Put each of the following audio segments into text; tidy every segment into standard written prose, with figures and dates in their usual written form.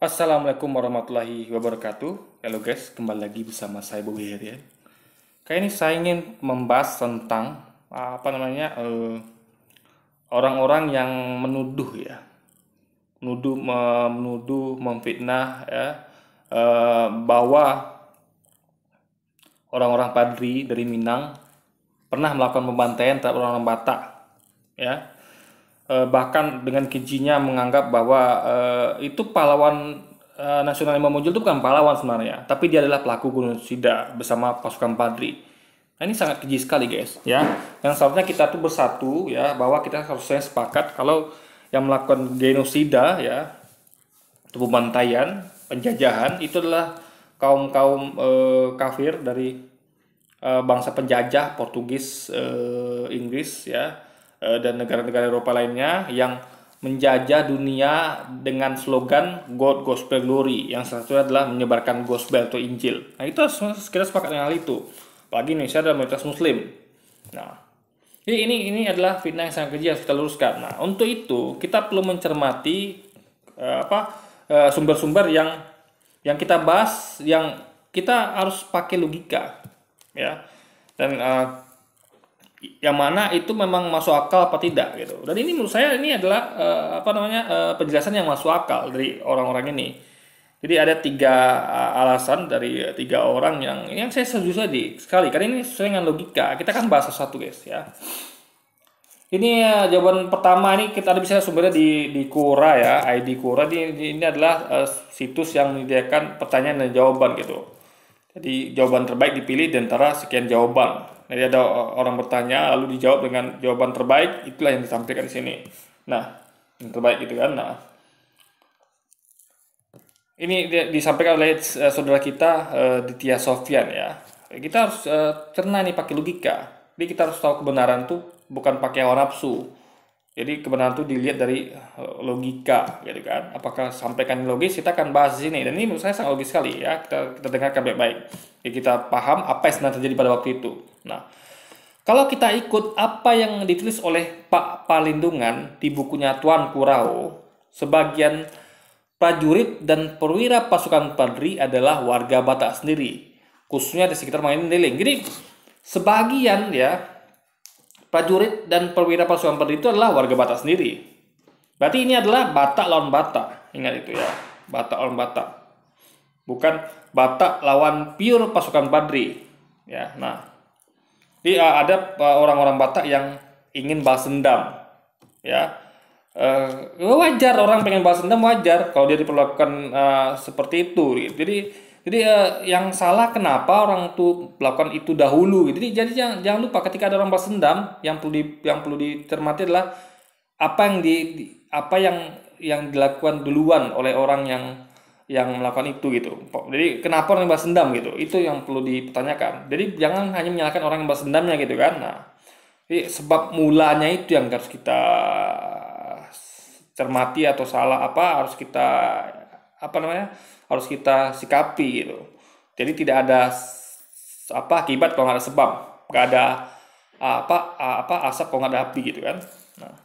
Assalamualaikum warahmatullahi wabarakatuh. Halo guys, kembali lagi bersama saya Bobi Herian. Kali ini saya ingin membahas tentang orang-orang yang menuduh ya, menuduh, memfitnah ya, bahwa orang-orang Padri dari Minang pernah melakukan pembantaian terhadap orang-orang Batak ya. Bahkan dengan kejinya menganggap bahwa itu pahlawan nasional yang muncul itu bukan pahlawan sebenarnya, tapi dia adalah pelaku genosida bersama pasukan Padri. Nah, ini sangat keji sekali guys, ya. Yang seharusnya kita tuh bersatu ya, bahwa kita harusnya sepakat kalau yang melakukan genosida ya, itu pembantaian, penjajahan itu adalah kaum-kaum kafir dari bangsa penjajah Portugis, Inggris ya, dan negara-negara Eropa lainnya yang menjajah dunia dengan slogan God Gospel Glory, yang salah satunya adalah menyebarkan gospel atau Injil. Nah, itu kita sepakat dengan hal itu. Apalagi Indonesia adalah mayoritas Muslim. Nah, ini adalah fitnah yang sangat keji, harus kita luruskan. Nah, untuk itu kita perlu mencermati sumber-sumber yang kita bahas, yang kita harus pakai logika ya, dan yang mana itu memang masuk akal apa tidak gitu. Dan ini menurut saya ini adalah penjelasan yang masuk akal dari orang-orang ini. Jadi ada tiga alasan dari tiga orang yang saya setuju sekali, karena ini sesuai dengan logika. Kita kan bahas satu guys ya. Ini jawaban pertama, ini kita ada bisa sumbernya di Quora ya, ID Quora. Ini adalah situs yang menyediakan pertanyaan dan jawaban gitu. Jadi jawaban terbaik dipilih di antara sekian jawaban. Jadi ada orang bertanya lalu dijawab dengan jawaban terbaik, itulah yang ditampilkan di sini. Nah, yang terbaik gitu kan. Nah, ini disampaikan oleh saudara kita Ditya Sofyan ya. Kita harus cerna nih pakai logika. Jadi kita harus tahu kebenaran tuh bukan pakai hawa nafsu. Jadi kebenaran tuh dilihat dari logika gitu kan. Apakah sampaikan logis, kita akan bahas di sini. Dan ini menurut saya sangat logis sekali ya. Kita dengarkan baik-baik. Jadi kita paham apa yang sebenarnya terjadi pada waktu itu. Nah, kalau kita ikut apa yang ditulis oleh Pak Palindungan di bukunya Tuan Kurau, sebagian prajurit dan perwira pasukan Padri adalah warga Batak sendiri, khususnya di sekitar Mandailing. Jadi sebagian ya prajurit dan perwira pasukan Padri itu adalah warga Batak sendiri. Berarti ini adalah Batak lawan Batak. Ingat itu ya, Batak lawan Batak. Bukan Batak lawan pure pasukan Padri. Ya, nah. Jadi ada orang-orang Batak yang ingin balas dendam. Ya, wajar orang pengen balas dendam, wajar kalau dia diperlakukan seperti itu. Jadi yang salah kenapa orang tuh melakukan itu dahulu. Jadi jangan lupa ketika ada orang balas dendam, yang perlu dicermati adalah apa yang dilakukan duluan oleh orang yang melakukan itu gitu. Jadi kenapa orang yang balas dendam gitu? Itu yang perlu dipertanyakan. Jadi jangan hanya menyalahkan orang yang balas dendamnya gitu kan. Nah, jadi sebab mulanya itu yang harus kita cermati, atau salah apa harus kita harus kita sikapi gitu. Jadi tidak ada akibat kalau nggak ada sebab, nggak ada asap kalau nggak ada api gitu kan. Nah,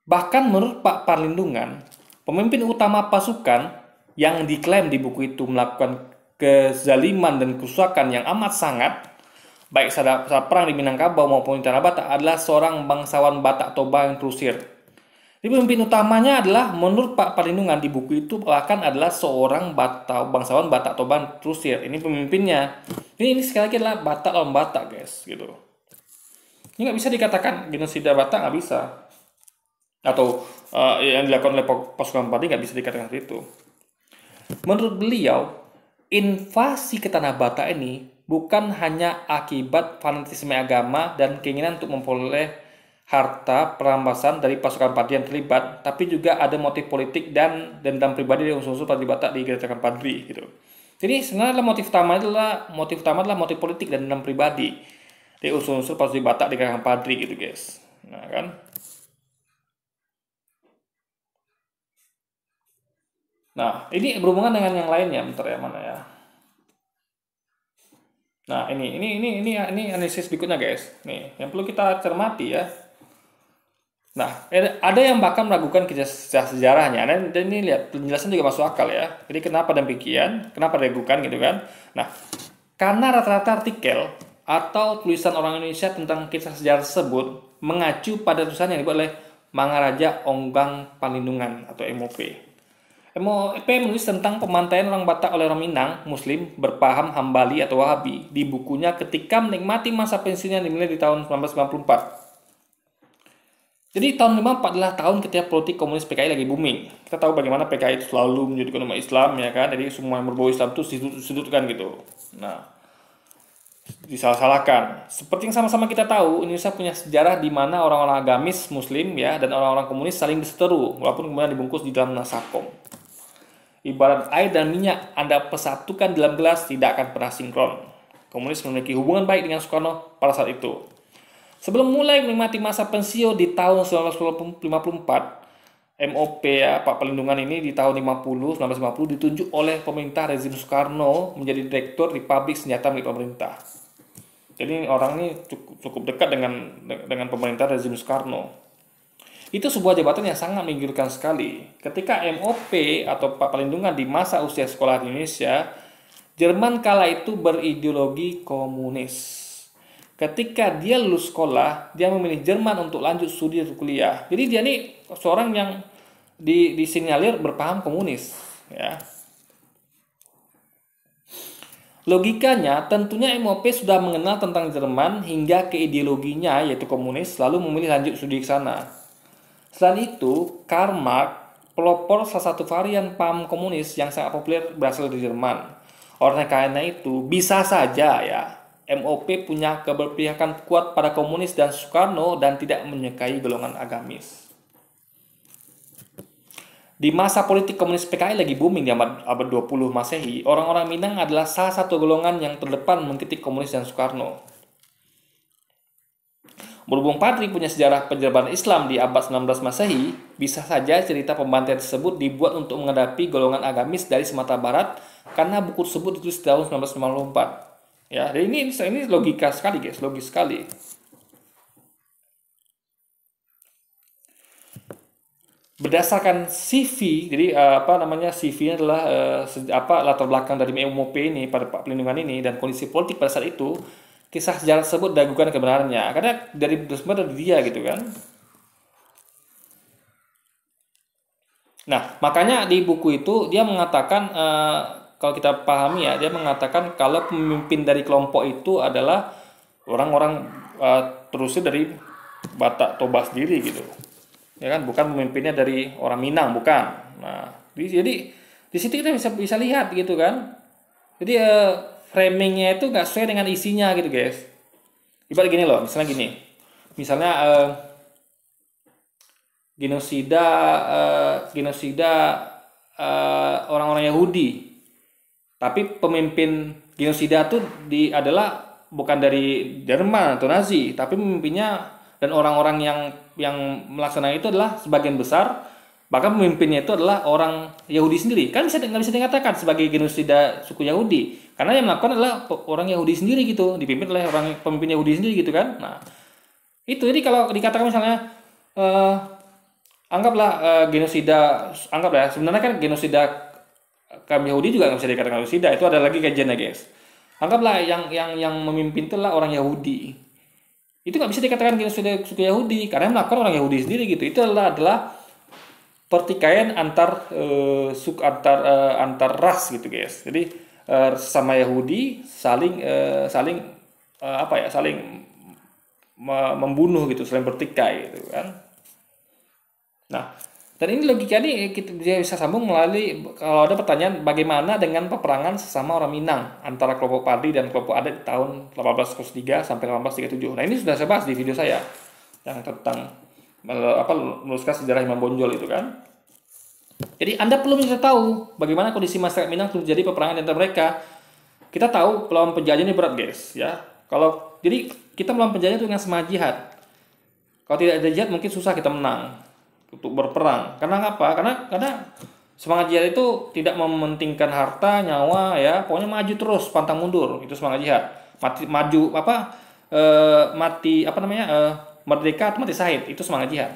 bahkan menurut Pak Parlindungan, pemimpin utama pasukan yang diklaim di buku itu melakukan kezaliman dan kerusakan yang amat sangat, baik saat perang di Minangkabau maupun di Tanah Batak, adalah seorang bangsawan Batak Toba yang terusir. Jadi pemimpin utamanya adalah, menurut Pak Parlindungan di buku itu, bahkan adalah seorang bangsawan Batak Toba yang terusir. Ini pemimpinnya. Ini sekali lagi adalah Batak lawan Batak guys, gitu. Ini nggak bisa dikatakan genosida Batak, nggak bisa. Atau yang dilakukan oleh pasukan Padri nggak bisa dikatakan seperti itu. Menurut beliau, invasi ke Tanah Batak ini bukan hanya akibat fanatisme agama dan keinginan untuk memperoleh harta perampasan dari pasukan Padri yang terlibat, tapi juga ada motif politik dan dendam pribadi dari unsur-unsur Padri Batak di gerakan Padri gitu. Jadi sebenarnya motif utama adalah motif politik dan dendam pribadi dari unsur-unsur Padri Batak di gerakan Padri gitu guys. Nah kan. Nah, ini berhubungan dengan yang lainnya, bentar ya, mana ya. Nah, ini analisis berikutnya, guys. Nih, yang perlu kita cermati ya. Nah, ada yang bahkan meragukan kisah sejarahnya. Dan ini lihat penjelasan juga masuk akal ya. Jadi kenapa demikian? Kenapa diragukan gitu kan? Nah, karena rata-rata artikel atau tulisan orang Indonesia tentang kisah sejarah tersebut mengacu pada tulisan yang dibuat oleh Mangaraja Onggang Panlindungan atau MOP. MOP menulis tentang pemantaian orang Batak oleh orang Minang Muslim berpaham Hambali atau Wahabi di bukunya ketika menikmati masa pensiunnya dimulai di tahun 1994. Jadi tahun 54 adalah tahun ketika politik komunis PKI lagi booming. Kita tahu bagaimana PKI itu selalu menjadikan umat Islam ya kan. Jadi semua yang berbau Islam itu disudutkan gitu. Nah, disalah-salahkan. Seperti yang sama-sama kita tahu, Indonesia punya sejarah di mana orang-orang agamis Muslim ya dan orang-orang komunis saling berseteru, walaupun kemudian dibungkus di dalam nasakom. Ibarat air dan minyak, Anda persatukan dalam gelas tidak akan pernah sinkron. Komunis memiliki hubungan baik dengan Soekarno pada saat itu. Sebelum mulai menikmati masa pensiun di tahun 1954, MOP ya, Pak Pelindungan ini di tahun 1950 ditunjuk oleh pemerintah rezim Soekarno menjadi direktur di pabrik senjata milik pemerintah. Jadi orang ini cukup dekat dengan pemerintah rezim Soekarno. Itu sebuah jabatan yang sangat menggiurkan sekali. Ketika MOP atau Pak Pelindungan di masa usia sekolah di Indonesia, Jerman kala itu berideologi komunis. Ketika dia lulus sekolah, dia memilih Jerman untuk lanjut studi atau kuliah. Jadi dia ini seorang yang disinyalir berpaham komunis, ya. Logikanya, tentunya MOP sudah mengenal tentang Jerman hingga ke ideologinya yaitu komunis, lalu memilih lanjut studi ke sana. Selain itu, Karl Marx pelopor salah satu varian paham komunis yang sangat populer berasal dari Jerman. Oleh karena itu, bisa saja ya MOP punya keberpihakan kuat pada komunis dan Soekarno dan tidak menyukai golongan agamis. Di masa politik komunis PKI lagi booming di abad 20 Masehi, orang-orang Minang adalah salah satu golongan yang terdepan mengkritik komunis dan Soekarno. Berhubung Padri punya sejarah penjerban Islam di abad 19 Masehi, bisa saja cerita pembantaian tersebut dibuat untuk menghadapi golongan agamis dari Sumatera Barat karena buku tersebut ditulis tahun 1954. Ya, jadi ini logika sekali guys, logis sekali. Berdasarkan CV, jadi CV-nya adalah latar belakang dari MOP ini pada Pak Pelindungan ini dan kondisi politik pada saat itu. Kisah sejarah tersebut diragukan kebenarannya karena dari dia gitu kan. Nah, makanya di buku itu dia mengatakan kalau kita pahami ya, dia mengatakan kalau pemimpin dari kelompok itu adalah orang-orang terusir dari Batak Toba sendiri gitu. Ya kan, bukan pemimpinnya dari orang Minang, bukan. Nah, jadi di situ kita bisa lihat gitu kan. Jadi framingnya itu nggak sesuai dengan isinya gitu guys. Ibarat gini loh, misalnya genosida orang-orang Yahudi, tapi pemimpin genosida itu adalah bukan dari Jerman atau Nazi, tapi pemimpinnya dan orang-orang yang melaksanakan itu adalah sebagian besar, bahkan pemimpinnya itu adalah orang Yahudi sendiri. Kan nggak bisa dikatakan sebagai genosida suku Yahudi. Karena yang melakukan adalah orang Yahudi sendiri gitu, dipimpin oleh pemimpin Yahudi sendiri gitu kan. Nah, itu jadi kalau dikatakan misalnya sebenarnya kan genosida kaum Yahudi juga nggak bisa dikatakan genosida, itu ada lagi kajiannya guys. Anggaplah yang memimpin itu adalah orang Yahudi. Itu nggak bisa dikatakan genosida suku Yahudi karena yang melakukan orang Yahudi sendiri gitu. Itu adalah pertikaian antar ras gitu guys. Jadi sama Yahudi saling membunuh gitu, saling bertikai gitu kan. Nah, dan ini logika ini kita bisa sambung melalui kalau ada pertanyaan bagaimana dengan peperangan sesama orang Minang antara kelompok Padri dan kelompok adat di tahun 1803 sampai 1837. Nah, ini sudah saya bahas di video saya yang tentang meneruskan sejarah Imam Bonjol itu kan. Jadi Anda perlu bisa tahu bagaimana kondisi masyarakat Minang terjadi peperangan antara mereka. Kita tahu melawan penjajah ini berat guys, ya. Jadi kita melawan penjajah itu dengan semangat jihad. Kalau tidak ada jihad mungkin susah kita menang untuk berperang. Karena apa? Karena semangat jihad itu tidak mementingkan harta, nyawa, ya. Pokoknya maju terus, pantang mundur. Itu semangat jihad. Merdeka atau mati syahid, itu semangat jihad.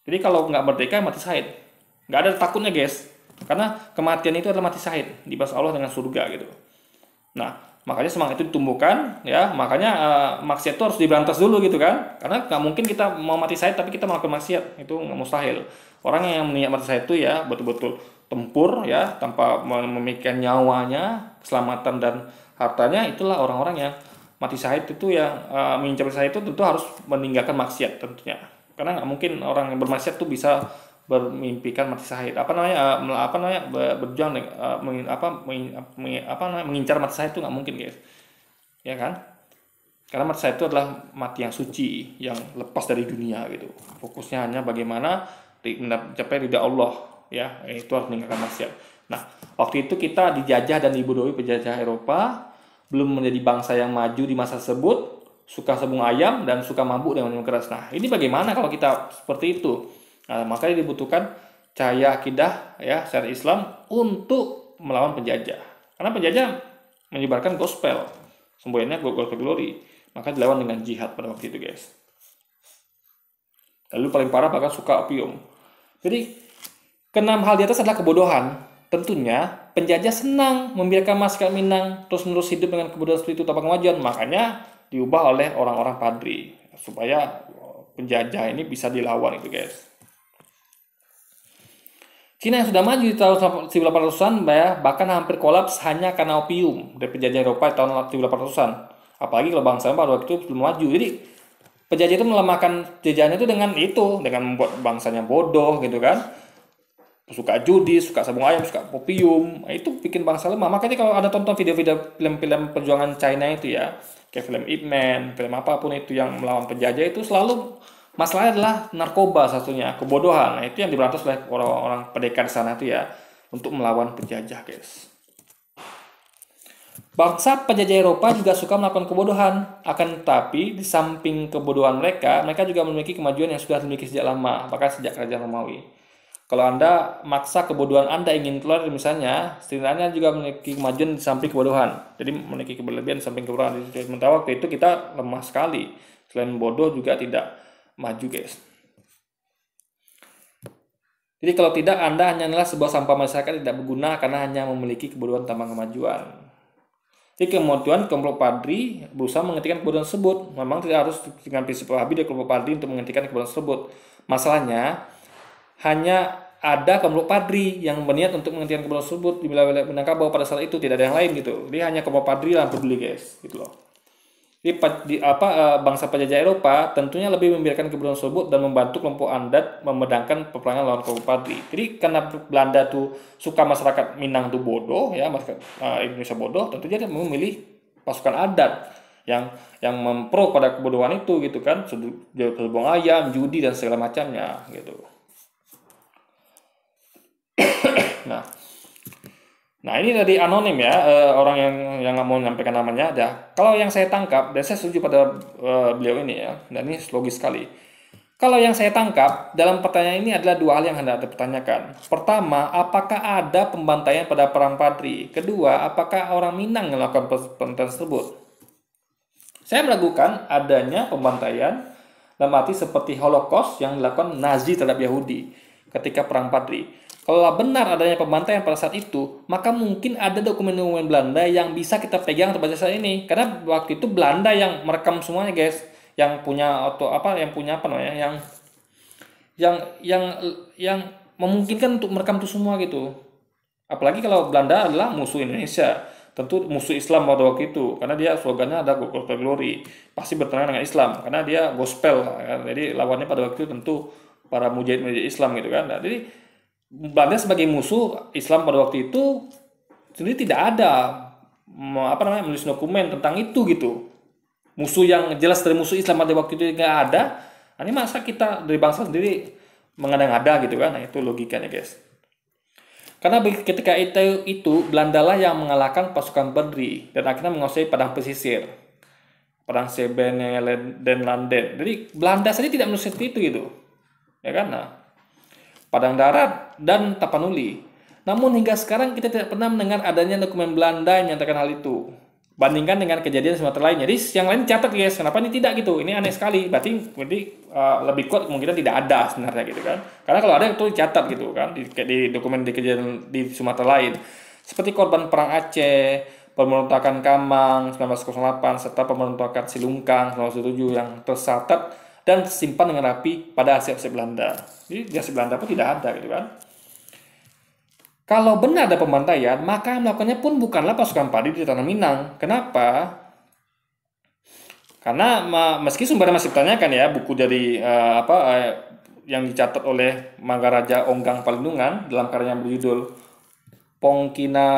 Jadi kalau nggak merdeka mati syahid. Nggak ada takutnya guys. Karena kematian itu adalah mati syahid, dibalas Allah dengan surga gitu. Nah, makanya semangat itu ditumbuhkan ya. Makanya maksiat itu harus diberantas dulu gitu kan. Karena nggak mungkin kita mau mati syahid tapi kita melakukan maksiat, itu nggak mustahil. Orang yang niat mati syahid itu ya betul-betul tempur ya tanpa memikirkan nyawanya, keselamatan dan hartanya, itulah orang-orang yang mati syahid itu yang mengincar syahid itu tentu harus meninggalkan maksiat tentunya. Karena nggak mungkin orang yang bermaksiat tuh bisa bermimpikan mati syahid. Berjuang mengincar mati syahid itu nggak mungkin guys. Ya kan? Karena mati syahid itu adalah mati yang suci, yang lepas dari dunia gitu. Fokusnya hanya bagaimana mencapai ridha Allah ya. Itu harus meninggalkan maksiat. Nah, waktu itu kita dijajah dan dibodohi penjajah Eropa, belum menjadi bangsa yang maju di masa tersebut, suka sabung ayam dan suka mabuk dengan minum keras. Nah, ini bagaimana kalau kita seperti itu? Nah, makanya dibutuhkan cahaya akidah ya syariat Islam untuk melawan penjajah. Karena penjajah menyebarkan gospel, semboyannya gospel glory. Maka dilawan dengan jihad pada waktu itu, guys. Lalu paling parah bahkan suka opium. Jadi, keenam hal di atas adalah kebodohan. Tentunya penjajah senang membiarkan masyarakat Minang terus-menerus hidup dengan kebodohan seperti itu tanpa kemajuan. Makanya diubah oleh orang-orang padri supaya penjajah ini bisa dilawan itu, guys. Cina yang sudah maju di tahun 1800-an bahkan hampir kolaps hanya karena opium dari penjajah Eropa di tahun 1800-an. Apalagi kalau bangsa pada waktu itu belum maju. Jadi penjajah itu melemahkan jajahannya itu dengan membuat bangsanya bodoh gitu kan. Suka judi, suka sabung ayam, suka opium. Itu bikin bangsa lemah. Makanya kalau ada tonton video-video film-film perjuangan China itu ya, kayak film Ip Man, film apapun itu yang melawan penjajah, itu selalu masalahnya adalah narkoba satunya, kebodohan. Nah, itu yang diberantas oleh orang-orang pendekar di sana itu ya, untuk melawan penjajah, guys. Bangsa penjajah Eropa juga suka melakukan kebodohan. Akan tetapi, di samping kebodohan mereka juga memiliki kemajuan yang sudah dimiliki sejak lama, bahkan sejak Kerajaan Romawi. Kalau Anda maksa kebodohan Anda ingin keluar misalnya, setidaknya juga memiliki kemajuan di samping kebodohan. Jadi memiliki kelebihan di samping kebodohan. Sementara waktu itu kita lemah sekali. Selain bodoh juga tidak maju, guys. Jadi kalau tidak, Anda hanyalah sebuah sampah masyarakat tidak berguna karena hanya memiliki kebodohan tanpa kemajuan. Jadi kemudian kelompok padri berusaha menghentikan kebodohan tersebut. Memang tidak harus dengan prinsip Wahabi dari kelompok padri untuk menghentikan kebodohan tersebut. Masalahnya hanya ada kelompok padri yang berniat untuk menghentikan kebodohan tersebut di wilayah Minangkabau pada saat itu, tidak ada yang lain gitu. Jadi hanya kelompok padri yang peduli, guys, gitu loh. Jadi bangsa penjajah Eropa tentunya lebih membiarkan kebodohan tersebut dan membantu kelompok adat memedangkan peperangan lawan kelompok padri. Jadi karena Belanda tuh suka masyarakat Minang tuh bodoh ya, masyarakat Indonesia bodoh, tentunya dia memilih pasukan adat yang mempro pada kebodohan itu gitu kan, sabung ayam, judi dan segala macamnya gitu. Nah ini dari anonim ya, orang yang nggak mau menyampaikan namanya ada. Kalau yang saya tangkap, dan saya setuju pada beliau ini ya, dan ini logis sekali. Kalau yang saya tangkap dalam pertanyaan ini adalah dua hal yang hendak dipertanyakan. Pertama, apakah ada pembantaian pada perang padri? Kedua, apakah orang Minang yang melakukan pembantaian tersebut? Saya meragukan adanya pembantaian dalam arti seperti Holocaust yang dilakukan Nazi terhadap Yahudi ketika perang padri. Kalau benar adanya pembantaian pada saat itu, maka mungkin ada dokumen-dokumen Belanda yang bisa kita pegang atau baca saat ini. Karena waktu itu Belanda yang merekam semuanya, guys. Yang punya yang memungkinkan untuk merekam itu semua gitu. Apalagi kalau Belanda adalah musuh Indonesia, tentu musuh Islam pada waktu itu, karena dia slogannya ada gospel glory, pasti bertentangan dengan Islam, karena dia gospel. Jadi lawannya pada waktu itu tentu para mujahid Islam gitu kan. Nah, jadi Belanda sebagai musuh Islam pada waktu itu sendiri tidak ada menulis dokumen tentang itu gitu. Musuh yang jelas dari musuh Islam pada waktu itu nggak ada. Nah, ini masa kita dari bangsa sendiri mengada-ngada gitu kan? Nah, itu logikanya, guys. Karena ketika itu Belanda lah yang mengalahkan pasukan Padri dan akhirnya menguasai padang pesisir, perang dan Landen. Jadi Belanda saja tidak menulis itu gitu, ya kan? Nah, Padang Darat, dan Tapanuli. Namun hingga sekarang kita tidak pernah mendengar adanya dokumen Belanda yang menyatakan hal itu. Bandingkan dengan kejadian Sumatera lainnya. Jadi yang lain catat, guys, kenapa ini tidak gitu? Ini aneh sekali. Berarti lebih kuat kemungkinan tidak ada sebenarnya gitu kan. Karena kalau ada itu dicatat gitu kan di dokumen di kejadian di Sumatera lain. Seperti korban perang Aceh, pemberontakan Kamang 1908 serta pemberontakan Silungkang 1907 yang tercatat dan disimpan dengan rapi pada arsip Belanda. Jadi di arsip Belanda pun tidak ada gitu kan. Kalau benar ada pembantaian, maka yang melakukannya pun bukanlah pasukan padi di Tanah Minang. Kenapa? Karena meski sumbernya masih ditanyakan ya, buku dari yang dicatat oleh Mangaraja Onggang Palindungan dalam karyanya berjudul Pongkina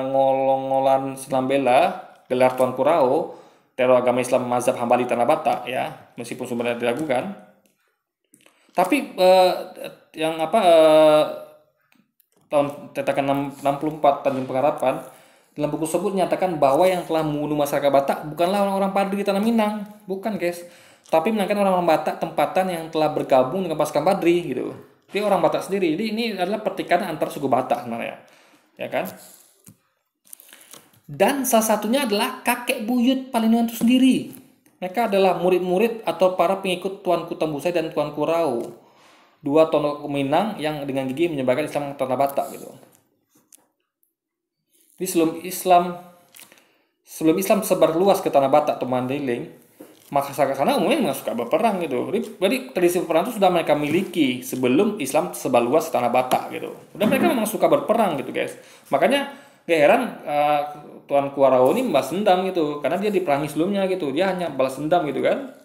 Ngolongolan Selambela, Gelar Tuan Kurau, Teror Agama Islam Mazhab Hambali Tanah Batak ya, meskipun sumbernya diragukan. Tapi yang tahun cetakan 64 Tanjung Pengharapan dalam buku tersebut menyatakan bahwa yang telah membunuh masyarakat Batak bukanlah orang-orang Padri di Tanah Minang, bukan guys, tapi melainkan orang-orang Batak tempatan yang telah bergabung dengan pasukan Padri gitu. Jadi orang Batak sendiri. Jadi ini adalah pertikaian antar suku Batak sebenarnya, ya kan? Dan salah satunya adalah kakek buyut Palindungan itu sendiri. Mereka adalah murid-murid atau para pengikut Tuan Kutembusai dan Tuan Kurau, dua tokoh Minang yang dengan gigih menyebarkan Islam ke Tanah Batak gitu. Jadi sebelum Islam sebar luas ke Tanah Batak atau Mandailing, masyarakat sana umumnya memang suka berperang gitu. Jadi tradisi berperang itu sudah mereka miliki sebelum Islam sebar luas ke Tanah Batak gitu. Dan mereka memang suka berperang gitu guys. Makanya gak heran Tuan Kurau ini membalas dendam gitu, karena dia diperangi sebelumnya gitu. Dia hanya balas dendam gitu kan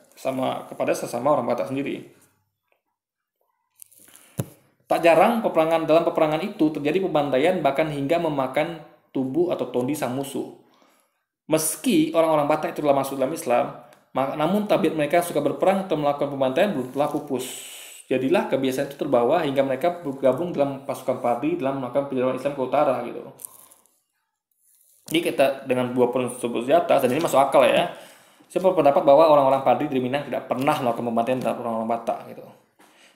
kepada sesama orang Batak sendiri. Tak jarang dalam peperangan itu terjadi pembantaian bahkan hingga memakan tubuh atau tondi sang musuh. Meski orang-orang Batak itu telah masuk dalam Islam, namun tabiat mereka suka berperang atau melakukan pembantaian belum telah pupus. Jadilah kebiasaan itu terbawa hingga mereka bergabung dalam pasukan Padri dalam melakukan penjajahan Islam ke utara gitu. Jadi kita dengan dua penyebut senjata, dan ini masuk akal ya. Saya berpendapat bahwa orang-orang Padri di Minang tidak pernah melakukan pembantaian terhadap orang-orang Batak gitu.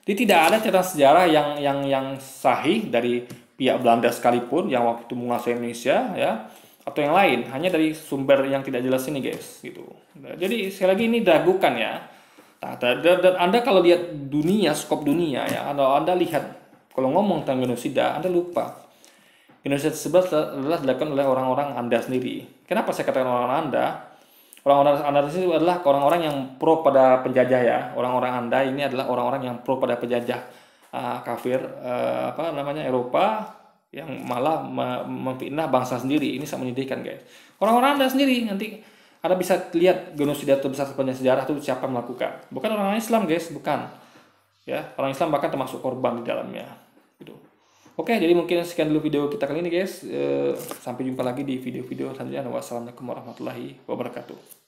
Jadi tidak ada catatan sejarah yang sahih dari pihak Belanda sekalipun yang waktu itu menguasai Indonesia ya, atau yang lain, hanya dari sumber yang tidak jelas ini guys gitu. Nah, jadi sekali lagi ini diragukan ya. Nah, dan Anda kalau lihat skop dunia ya, Anda lihat kalau ngomong tentang genosida, Anda lupa Indonesia tersebut adalah dilakukan oleh orang-orang Anda sendiri. Kenapa saya katakan orang-orang Anda? Orang-orang Anda itu adalah orang-orang yang pro pada penjajah ya. Orang-orang Anda ini adalah orang-orang yang pro pada penjajah kafir Eropa yang malah memfitnah bangsa sendiri. Ini sangat menyedihkan guys. Orang-orang Anda sendiri nanti Anda bisa lihat genosida terbesar sepanjang sejarah itu siapa yang melakukan. Bukan orang Islam guys, bukan. Ya, orang Islam bahkan termasuk korban di dalamnya. Gitu. Oke, jadi mungkin sekian dulu video kita kali ini guys. Sampai jumpa lagi di video-video selanjutnya. Wassalamualaikum warahmatullahi wabarakatuh.